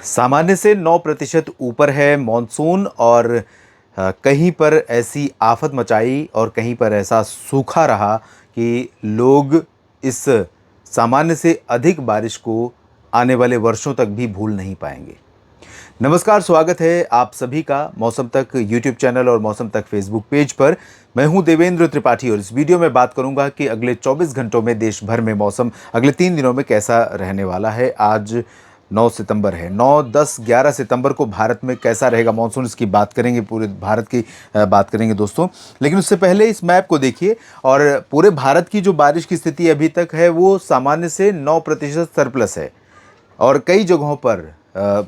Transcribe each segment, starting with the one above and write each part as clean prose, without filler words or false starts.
सामान्य से 9% ऊपर है मॉनसून और कहीं पर ऐसी आफत मचाई और कहीं पर ऐसा सूखा रहा कि लोग इस सामान्य से अधिक बारिश को आने वाले वर्षों तक भी भूल नहीं पाएंगे। नमस्कार, स्वागत है आप सभी का मौसम तक यूट्यूब चैनल और मौसम तक फेसबुक पेज पर। मैं हूं देवेंद्र त्रिपाठी और इस वीडियो में बात करूंगा कि अगले 24 घंटों में देश भर में मौसम अगले 3 दिनों में कैसा रहने वाला है। आज 9 सितंबर है। 9, 10, 11 सितंबर को भारत में कैसा रहेगा मॉनसून, इसकी बात करेंगे, पूरे भारत की बात करेंगे दोस्तों। लेकिन उससे पहले इस मैप को देखिए और पूरे भारत की जो बारिश की स्थिति अभी तक है वो सामान्य से 9% सरप्लस है। और कई जगहों पर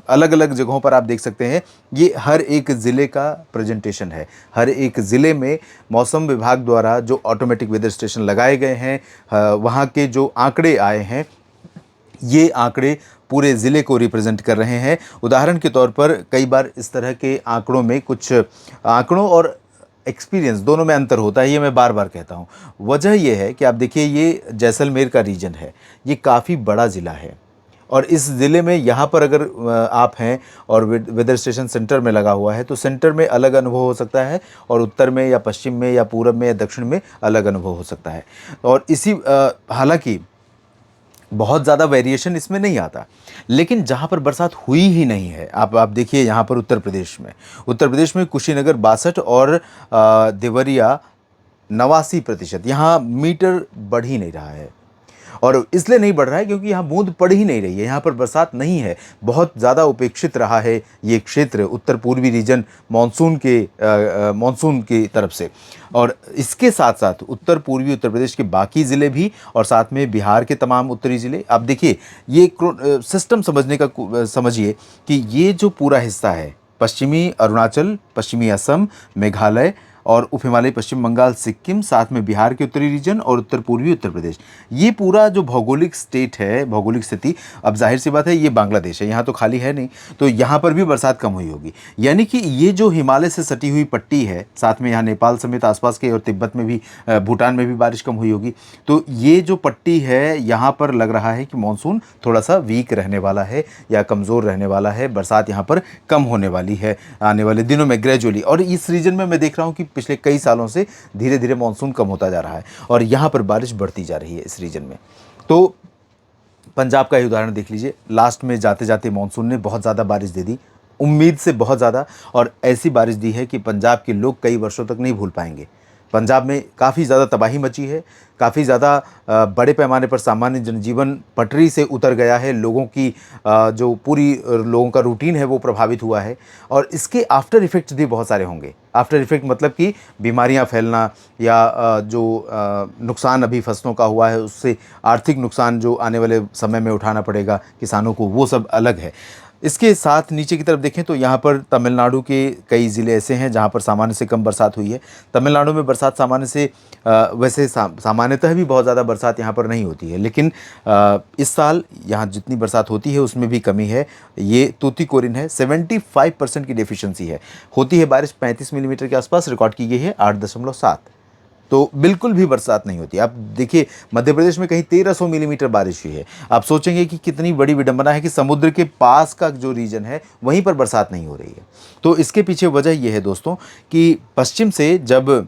अलग अलग जगहों पर आप देख सकते हैं, ये हर एक ज़िले का प्रेजेंटेशन है। हर एक ज़िले में मौसम विभाग द्वारा जो ऑटोमेटिक वेदर स्टेशन लगाए गए हैं, वहाँ के जो आंकड़े आए हैं, ये आंकड़े पूरे ज़िले को रिप्रेजेंट कर रहे हैं। उदाहरण के तौर पर कई बार इस तरह के आंकड़ों में कुछ आंकड़ों और एक्सपीरियंस दोनों में अंतर होता है, ये मैं बार बार कहता हूँ। वजह यह है कि आप देखिए, ये जैसलमेर का रीजन है, ये काफ़ी बड़ा ज़िला है और इस ज़िले में यहाँ पर अगर आप हैं और वेदर स्टेशन सेंटर में लगा हुआ है तो सेंटर में अलग अनुभव हो सकता है और उत्तर में या पश्चिम में या पूरब में या दक्षिण में अलग अनुभव हो सकता है। और इसी हालांकि बहुत ज़्यादा वेरिएशन इसमें नहीं आता, लेकिन जहाँ पर बरसात हुई ही नहीं है, आप देखिए यहाँ पर उत्तर प्रदेश में कुशीनगर 62 और देवरिया 89%, यहाँ मीटर बढ़ ही नहीं रहा है। और इसलिए नहीं बढ़ रहा है क्योंकि यहाँ बूंद पड़ ही नहीं रही है, यहाँ पर बरसात नहीं है। बहुत ज़्यादा उपेक्षित रहा है ये क्षेत्र, उत्तर पूर्वी रीजन मानसून की तरफ से। और इसके साथ साथ उत्तर पूर्वी उत्तर प्रदेश के बाकी ज़िले भी और साथ में बिहार के तमाम उत्तरी ज़िले। आप देखिए, ये सिस्टम समझिए कि ये जो पूरा हिस्सा है, पश्चिमी अरुणाचल, पश्चिमी असम, मेघालय और उप हिमालय पश्चिम बंगाल, सिक्किम, साथ में बिहार के उत्तरी रीजन और उत्तर पूर्वी उत्तर प्रदेश, ये पूरा जो भौगोलिक स्टेट है, भौगोलिक स्थिति, अब जाहिर सी बात है ये बांग्लादेश है, यहाँ तो खाली है नहीं, तो यहाँ पर भी बरसात कम हुई होगी। यानी कि ये जो हिमालय से सटी हुई पट्टी है, साथ में यहाँ नेपाल समेत आसपास के और तिब्बत में भी, भूटान में भी बारिश कम हुई होगी। तो ये जो पट्टी है, यहाँ पर लग रहा है कि मानसून थोड़ा सा वीक रहने वाला है या कमज़ोर रहने वाला है। बरसात यहाँ पर कम होने वाली है आने वाले दिनों में ग्रेजुअली। और इस रीजन में मैं देख रहा हूँ कि पिछले कई सालों से धीरे धीरे मानसून कम होता जा रहा है और यहाँ पर बारिश बढ़ती जा रही है इस रीजन में। तो पंजाब का ही उदाहरण देख लीजिए, लास्ट में जाते जाते मानसून ने बहुत ज़्यादा बारिश दे दी, उम्मीद से बहुत ज़्यादा, और ऐसी बारिश दी है कि पंजाब के लोग कई वर्षों तक नहीं भूल पाएंगे। पंजाब में काफ़ी ज़्यादा तबाही मची है, काफ़ी ज़्यादा बड़े पैमाने पर सामान्य जनजीवन पटरी से उतर गया है, लोगों की जो पूरी लोगों का रूटीन है वो प्रभावित हुआ है। और इसके आफ्टर इफ़ेक्ट्स भी बहुत सारे होंगे। आफ्टर इफ़ेक्ट मतलब कि बीमारियां फैलना या जो नुकसान अभी फसलों का हुआ है उससे आर्थिक नुकसान जो आने वाले समय में उठाना पड़ेगा किसानों को, वो सब अलग है। इसके साथ नीचे की तरफ देखें तो यहाँ पर तमिलनाडु के कई ज़िले ऐसे हैं जहाँ पर सामान्य से कम बरसात हुई है। तमिलनाडु में बरसात सामान्य से वैसे सामान्यतः भी बहुत ज़्यादा बरसात यहाँ पर नहीं होती है, लेकिन इस साल यहाँ जितनी बरसात होती है उसमें भी कमी है। ये तूतीकोरिन है, 75% की डेफिशिएंसी है। होती है बारिश 35 मिलीमीटर के आसपास, रिकॉर्ड की गई है 8.7, तो बिल्कुल भी बरसात नहीं होती। आप देखिए, मध्य प्रदेश में कहीं 1300 मिलीमीटर बारिश हुई है। आप सोचेंगे कि कितनी बड़ी विडंबना है कि समुद्र के पास का जो रीजन है वहीं पर बरसात नहीं हो रही है। तो इसके पीछे वजह यह है दोस्तों कि पश्चिम से जब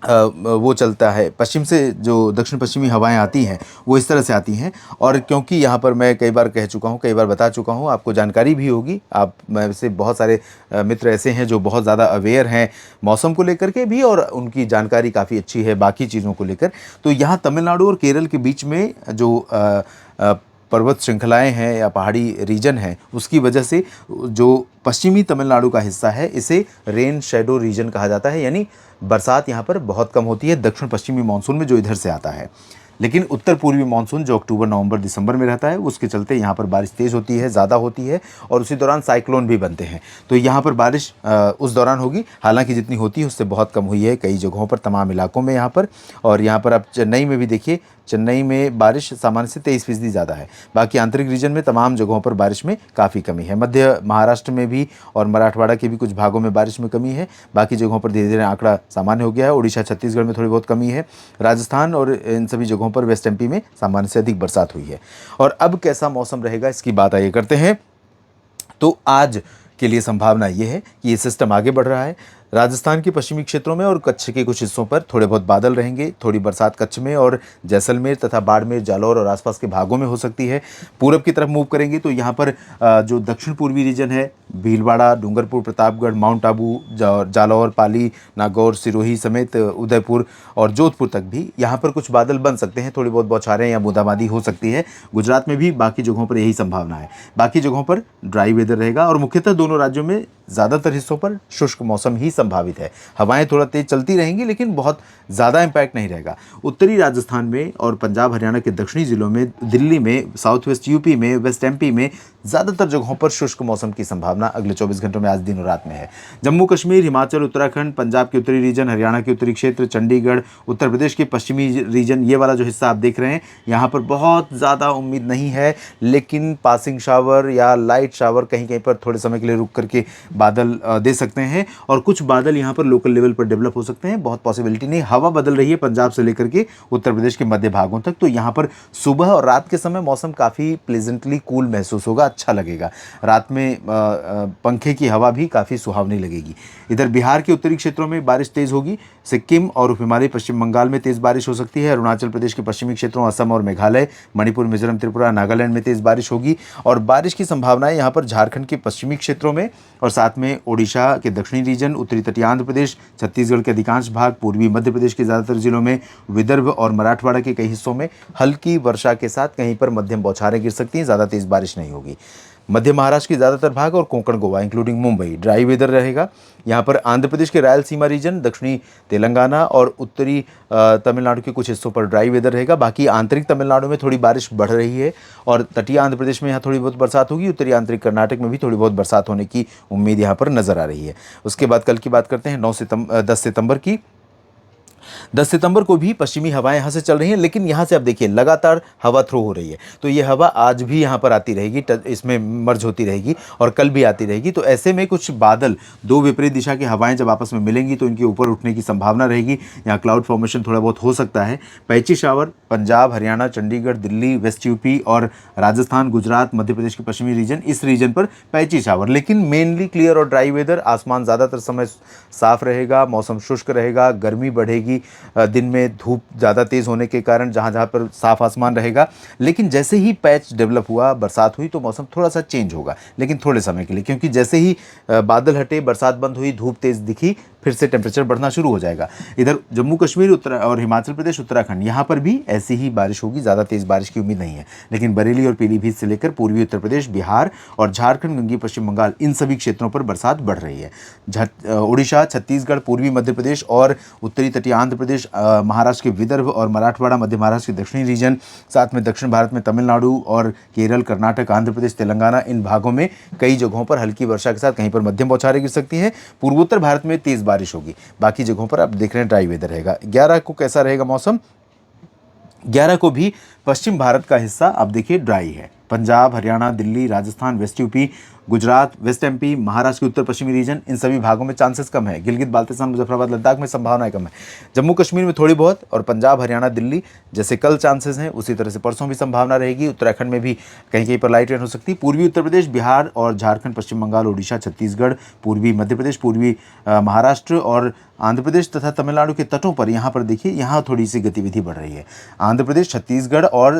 वो चलता है, पश्चिम से जो दक्षिण पश्चिमी हवाएं आती हैं वो इस तरह से आती हैं। और क्योंकि यहाँ पर मैं कई बार कह चुका हूँ, कई बार बता चुका हूँ, आपको जानकारी भी होगी, आप में से बहुत सारे मित्र ऐसे हैं जो बहुत ज़्यादा अवेयर हैं मौसम को लेकर के भी और उनकी जानकारी काफ़ी अच्छी है बाकी चीज़ों को लेकर। तो यहाँ तमिलनाडु और केरल के बीच में जो पर्वत श्रृंखलाएं हैं या पहाड़ी रीजन है, उसकी वजह से जो पश्चिमी तमिलनाडु का हिस्सा है इसे रेन शेडो रीजन कहा जाता है, यानी बरसात यहाँ पर बहुत कम होती है दक्षिण पश्चिमी मानसून में जो इधर से आता है। लेकिन उत्तर पूर्वी मानसून जो अक्टूबर, नवंबर, दिसंबर में रहता है, उसके चलते यहाँ पर बारिश तेज़ होती है, ज़्यादा होती है और उसी दौरान साइक्लोन भी बनते हैं। तो यहाँ पर बारिश उस दौरान होगी, हालांकि जितनी होती है उससे बहुत कम हुई है कई जगहों पर, तमाम इलाकों में यहाँ पर। और यहाँ पर आप चेन्नई में भी देखिए, चेन्नई में बारिश सामान्य से 23% ज़्यादा है। बाकी आंतरिक रीजन में तमाम जगहों पर बारिश में काफ़ी कमी है। मध्य महाराष्ट्र में भी और मराठवाड़ा के भी कुछ भागों में बारिश में कमी है। बाकी जगहों पर धीरे धीरे आंकड़ा सामान्य हो गया है। उड़ीसा, छत्तीसगढ़ में थोड़ी बहुत कमी है। राजस्थान और इन सभी जगहों पर, वेस्ट एमपी में सामान्य से अधिक बरसात हुई है। और अब कैसा मौसम रहेगा इसकी बात आइए करते हैं। तो आज के लिए संभावना ये है कि ये सिस्टम आगे बढ़ रहा है। राजस्थान के पश्चिमी क्षेत्रों में और कच्छ के कुछ हिस्सों पर थोड़े बहुत बादल रहेंगे। थोड़ी बरसात कच्छ में और जैसलमेर तथा बाड़मेर, जालौर और आसपास के भागों में हो सकती है। पूरब की तरफ मूव करेंगे तो यहाँ पर जो दक्षिण पूर्वी रीजन है, भीलवाड़ा, डूंगरपुर, प्रतापगढ़, माउंट आबू, जालौर, पाली, नागौर, सिरोही समेत उदयपुर और जोधपुर तक भी यहाँ पर कुछ बादल बन सकते हैं। थोड़ी बहुत बौछारें या बूंदाबांदी हो सकती है। गुजरात में भी बाकी जगहों पर यही संभावना है। बाकी जगहों पर ड्राई वेदर रहेगा और मुख्यतः दोनों राज्यों में ज़्यादातर हिस्सों पर शुष्क मौसम ही संभावित है। हवाएं थोड़ा तेज चलती रहेंगी लेकिन बहुत ज़्यादा इम्पैक्ट नहीं रहेगा। उत्तरी राजस्थान में और पंजाब हरियाणा के दक्षिणी जिलों में, दिल्ली में, साउथ वेस्ट यूपी में, वेस्ट एमपी में ज़्यादातर जगहों पर शुष्क मौसम की संभावना अगले 24 घंटों में आज दिन और रात में है। जम्मू कश्मीर, हिमाचल, उत्तराखंड, पंजाब के उत्तरी रीजन, हरियाणा के उत्तरी क्षेत्र, चंडीगढ़, उत्तर प्रदेश के पश्चिमी रीजन, ये वाला जो हिस्सा आप देख रहे हैं, यहाँ पर बहुत ज़्यादा उम्मीद नहीं है, लेकिन पासिंग शावर या लाइट शावर कहीं कहीं पर थोड़े समय के लिए रुक करके बादल दे सकते हैं और कुछ बादल यहाँ पर लोकल लेवल पर डेवलप हो सकते हैं। बहुत पॉसिबिलिटी नहीं। हवा बदल रही है पंजाब से लेकर के उत्तर प्रदेश के मध्य भागों तक, तो यहाँ पर सुबह और रात के समय मौसम काफ़ी प्लेजेंटली कूल महसूस होगा, अच्छा लगेगा। रात में पंखे की हवा भी काफ़ी सुहावनी लगेगी। इधर बिहार के उत्तरी क्षेत्रों में बारिश तेज़ होगी। सिक्किम और हिमालय पश्चिम बंगाल में तेज़ बारिश हो सकती है। अरुणाचल प्रदेश के पश्चिमी क्षेत्रों, असम और मेघालय, मणिपुर, मिजोरम, त्रिपुरा, नागालैंड में तेज़ बारिश होगी और बारिश की संभावनाएं यहाँ पर झारखंड के पश्चिमी क्षेत्रों में और साथ में ओडिशा के दक्षिणी रीजन, उत्तरी तटीय आंध्र प्रदेश, छत्तीसगढ़ के अधिकांश भाग, पूर्वी मध्य प्रदेश के ज़्यादातर जिलों में, विदर्भ और मराठवाड़ा के कई हिस्सों में हल्की वर्षा के साथ कहीं पर मध्यम बौछारें गिर सकती हैं। ज़्यादा तेज़ बारिश नहीं होगी। मध्य महाराष्ट्र के ज़्यादातर भाग और Konkan Goa including Mumbai dry weather रहेगा। यहाँ पर आंध्र प्रदेश के रायलसीमा रीजन, दक्षिणी तेलंगाना और उत्तरी तमिलनाडु के कुछ हिस्सों पर ड्राई वेदर रहेगा। बाकी आंतरिक तमिलनाडु में थोड़ी बारिश बढ़ रही है और तटीय आंध्र प्रदेश में यहाँ थोड़ी बहुत बरसात होगी। उत्तरी आंतरिक कर्नाटक में भी थोड़ी बहुत बरसात होने की उम्मीद यहाँ पर नजर आ रही है। उसके बाद कल की बात करते हैं 10 सितंबर की। 10 सितंबर को भी पश्चिमी हवाएं यहाँ से चल रही हैं, लेकिन यहाँ से आप देखिए लगातार हवा थ्रो हो रही है, तो ये हवा आज भी यहाँ पर आती रहेगी, इसमें मर्ज होती रहेगी और कल भी आती रहेगी। तो ऐसे में कुछ बादल, दो विपरीत दिशा की हवाएं जब आपस में मिलेंगी तो इनके ऊपर उठने की संभावना रहेगी। यहाँ क्लाउड फॉर्मेशन थोड़ा बहुत हो सकता है। Patchy shower Punjab, Haryana, Chandigarh, Delhi, west UP और राजस्थान, गुजरात, मध्य प्रदेश के पश्चिमी रीजन, इस रीजन पर पैची शावर, लेकिन मेनली क्लियर और ड्राई वेदर। आसमान ज़्यादातर समय साफ रहेगा, मौसम शुष्क रहेगा, गर्मी बढ़ेगी, दिन में धूप ज़्यादा तेज़ होने के कारण जहाँ जहाँ पर साफ आसमान रहेगा। लेकिन जैसे ही पैच डेवलप हुआ, बरसात हुई, तो मौसम थोड़ा सा चेंज होगा, लेकिन थोड़े समय के लिए, क्योंकि जैसे ही बादल हटे, बरसात बंद हुई, धूप तेज़ दिखी, फिर से टेम्परेचर बढ़ना शुरू हो जाएगा। इधर जम्मू कश्मीर, उत्तर और हिमाचल प्रदेश, उत्तराखंड, यहाँ पर भी ऐसी ही बारिश होगी। ज़्यादा तेज़ बारिश की उम्मीद नहीं है, लेकिन बरेली और पीलीभीत से लेकर पूर्वी उत्तर प्रदेश, बिहार और झारखंड, गंगी पश्चिम बंगाल, इन सभी क्षेत्रों पर बरसात बढ़ रही है। उड़ीसा, छत्तीसगढ़, पूर्वी मध्य प्रदेश और उत्तरी तटीय आंध्र प्रदेश, महाराष्ट्र के विदर्भ और मराठवाड़ा, मध्य महाराष्ट्र के दक्षिणी रीजन, साथ में दक्षिण भारत में तमिलनाडु और केरल, कर्नाटक, आंध्र प्रदेश, तेलंगाना, इन भागों में कई जगहों पर हल्की वर्षा के साथ कहीं पर मध्यम बौछारें गिर सकती हैं। पूर्वोत्तर भारत में तेज बारिश होगी। बाकी जगहों पर आप देख रहे हैं ड्राई वेदर रहेगा। 11 को कैसा रहेगा मौसम? 11 को भी पश्चिम भारत का हिस्सा आप देखिए ड्राई है। Punjab, Haryana, Delhi, Rajasthan, west UP, Gujarat, waste MP, Maharashtra के उत्तर पश्चिमी रीजन, इन सभी भागों में चांसेस कम है। गिलगित बाल्टिस्तान, मुजफ्फराबाद, लद्दाख में संभावनाएं कम है। जम्मू कश्मीर में थोड़ी बहुत और पंजाब, हरियाणा, दिल्ली जैसे कल चांसेस हैं, उसी तरह से परसों भी संभावना रहेगी। उत्तराखंड में भी कहीं कहीं पर लाइट रेन हो सकती है। पूर्वी उत्तर प्रदेश, बिहार और झारखंड, पश्चिम बंगाल, ओडिशा, छत्तीसगढ़, पूर्वी मध्य प्रदेश, पूर्वी महाराष्ट्र और आंध्र प्रदेश तथा तमिलनाडु के तटों पर यहाँ पर देखिए, यहाँ थोड़ी सी गतिविधि बढ़ रही है। आंध्र प्रदेश, छत्तीसगढ़ और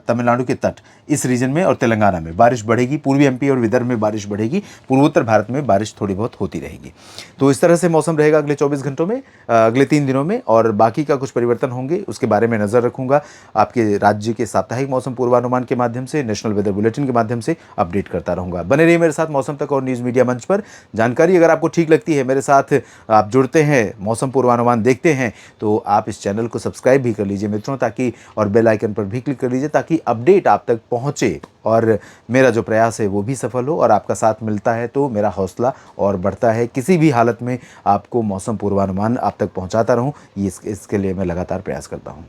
तमिलनाडु के तट, इस रीजन में और तेलंगाना में बारिश बढ़ेगी। पूर्वी एमपी और विदर्भ में बारिश बढ़ेगी। पूर्वोत्तर भारत में बारिश थोड़ी बहुत होती रहेगी। तो इस तरह से मौसम रहेगा अगले 24 घंटों में, अगले 3 दिनों में, और बाकी का कुछ परिवर्तन होंगे उसके बारे में नज़र रखूंगा। आपके राज्य के साप्ताहिक मौसम पूर्वानुमान के माध्यम से, नेशनल वेदर बुलेटिन के माध्यम से अपडेट करता रहूंगा। बने रहिए मेरे साथ मौसम तक और न्यूज़ मीडिया मंच पर। जानकारी अगर आपको ठीक लगती है, मेरे साथ आप जुड़ते हैं, मौसम पूर्वानुमान देखते हैं, तो आप इस चैनल को सब्सक्राइब भी कर लीजिए मित्रों, ताकि, और बेल आइकन पर भी क्लिक कर लीजिए ताकि अपडेट आप तक पहुंचे और मेरा जो प्रयास है वो भी सफल हो। और आपका साथ मिलता है तो मेरा हौसला और बढ़ता है। किसी भी हालत में आपको मौसम पूर्वानुमान आप तक पहुंचाता रहूं, इसके लिए मैं लगातार प्रयास करता हूं।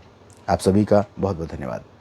आप सभी का बहुत बहुत धन्यवाद।